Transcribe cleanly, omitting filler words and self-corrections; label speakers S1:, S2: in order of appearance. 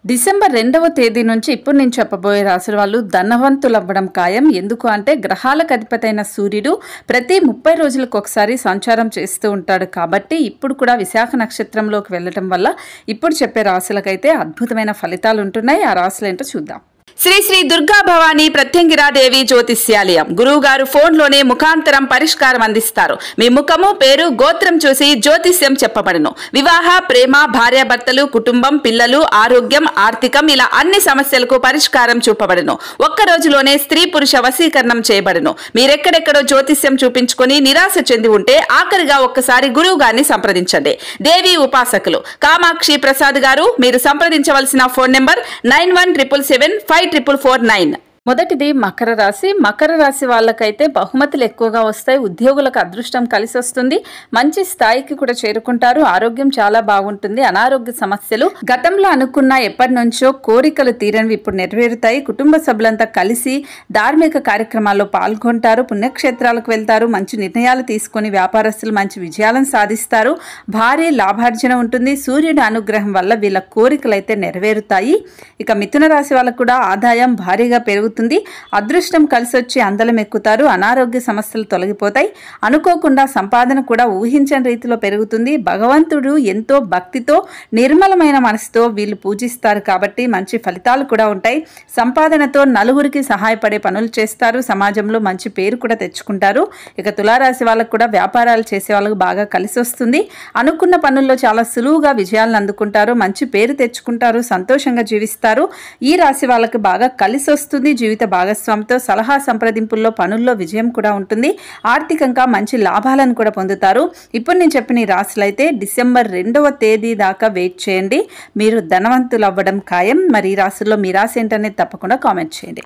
S1: December 2వ తేదీ నుంచి ఇప్పుడు నేను చెప్పబోయే రాశుల వాళ్ళు ధనవంతులవ్వడం ఖాయం. ఎందుకు అంటే గ్రహాలకు అధిపతైన సూర్యుడు ప్రతి 30 రోజులకు ఒకసారి సంచారం చేస్తూ ఉంటాడు. కాబట్టి ఇప్పుడు కూడా విశాఖ నక్షత్రంలోకి వెళ్ళటం వల్ల ఇప్పుడు చెప్పే రాశులకైతే అద్భుతమైన ఫలితాలు ఉంటున్నాయి. ఆ రాశులు ఏంటో చూద్దాం. శ్రీ శ్రీ దుర్గా భవానీ ప్రత్యంగిరాదేవి జ్యోతిష్యాలయం. గురువు గారు ఫోన్లోనే ముఖాంతరం పరిష్కారం అందిస్తారు. మీ ముఖము, పేరు, గోత్రం చూసి జ్యోతిష్యం చెప్పబడును. వివాహ, ప్రేమ, భార్యాభర్తలు, కుటుంబం, పిల్లలు, ఆరోగ్యం, ఆర్థికం ఇలా అన్ని సమస్యలకు పరిష్కారం చూపబడును. ఒక్క రోజులోనే స్త్రీ పురుష వశీకరణం చేయబడును. మీరెక్కడెక్కడో జ్యోతిష్యం చూపించుకొని నిరాశ చెంది ఉంటే ఆఖరిగా ఒక్కసారి గురువు గారిని సంప్రదించండి. దేవి ఉపాసకులు కామాక్షి ప్రసాద్ గారు. మీరు సంప్రదించవలసిన ఫోన్ నెంబర్ 9177754449. మొదటిది మకర రాశి. మకర రాశి వాళ్ళకైతే బహుమతులు ఎక్కువగా వస్తాయి. ఉద్యోగులకు అదృష్టం కలిసి వస్తుంది. మంచి స్థాయికి కూడా చేరుకుంటారు. ఆరోగ్యం చాలా బాగుంటుంది. అనారోగ్య సమస్యలు గతంలో అనుకున్న ఎప్పటి నుంచో కోరికలు తీరనివి ఇప్పుడు నెరవేరుతాయి. కుటుంబ సభ్యులంతా కలిసి ధార్మిక కార్యక్రమాల్లో పాల్గొంటారు. పుణ్యక్షేత్రాలకు వెళ్తారు. మంచి నిర్ణయాలు తీసుకుని వ్యాపారస్తులు మంచి విజయాలను సాధిస్తారు. భారీ లాభార్జన ఉంటుంది. సూర్యుడి అనుగ్రహం వల్ల వీళ్ళ కోరికలు అయితే నెరవేరుతాయి. ఇక మిథున రాశి వాళ్ళకు కూడా ఆదాయం భారీగా పెరుగుతుంది. అదృష్టం కలిసి వచ్చి అందలం ఎక్కుతారు. అనారోగ్య సమస్యలు తొలగిపోతాయి. అనుకోకుండా సంపాదన కూడా ఊహించని రీతిలో పెరుగుతుంది. భగవంతుడు ఎంతో భక్తితో నిర్మలమైన మనసుతో వీళ్ళు పూజిస్తారు కాబట్టి మంచి ఫలితాలు కూడా ఉంటాయి. సంపాదనతో నలుగురికి సహాయపడే పనులు చేస్తారు. సమాజంలో మంచి పేరు కూడా తెచ్చుకుంటారు. ఇక తులారాశి వాళ్ళకు కూడా వ్యాపారాలు చేసే వాళ్ళకు బాగా కలిసి వస్తుంది. అనుకున్న పనుల్లో చాలా సులువుగా విజయాలను అందుకుంటారు. మంచి పేరు తెచ్చుకుంటారు. సంతోషంగా జీవిస్తారు. ఈ రాశి వాళ్ళకి బాగా కలిసి వస్తుంది. జీవిత భాగస్వామితో సలహా సంప్రదింపుల్లో పనుల్లో విజయం కూడా ఉంటుంది. ఆర్థికంగా మంచి లాభాలను కూడా పొందుతారు. ఇప్పుడు నేను చెప్పిన ఈ రాశులైతే డిసెంబర్ 2వ తేదీ దాకా వెయిట్ చేయండి. మీరు ధనవంతులు అవ్వడం ఖాయం. మరి ఈ రాశుల్లో మీ రాశి ఏంటనేది తప్పకుండా కామెంట్ చేయండి.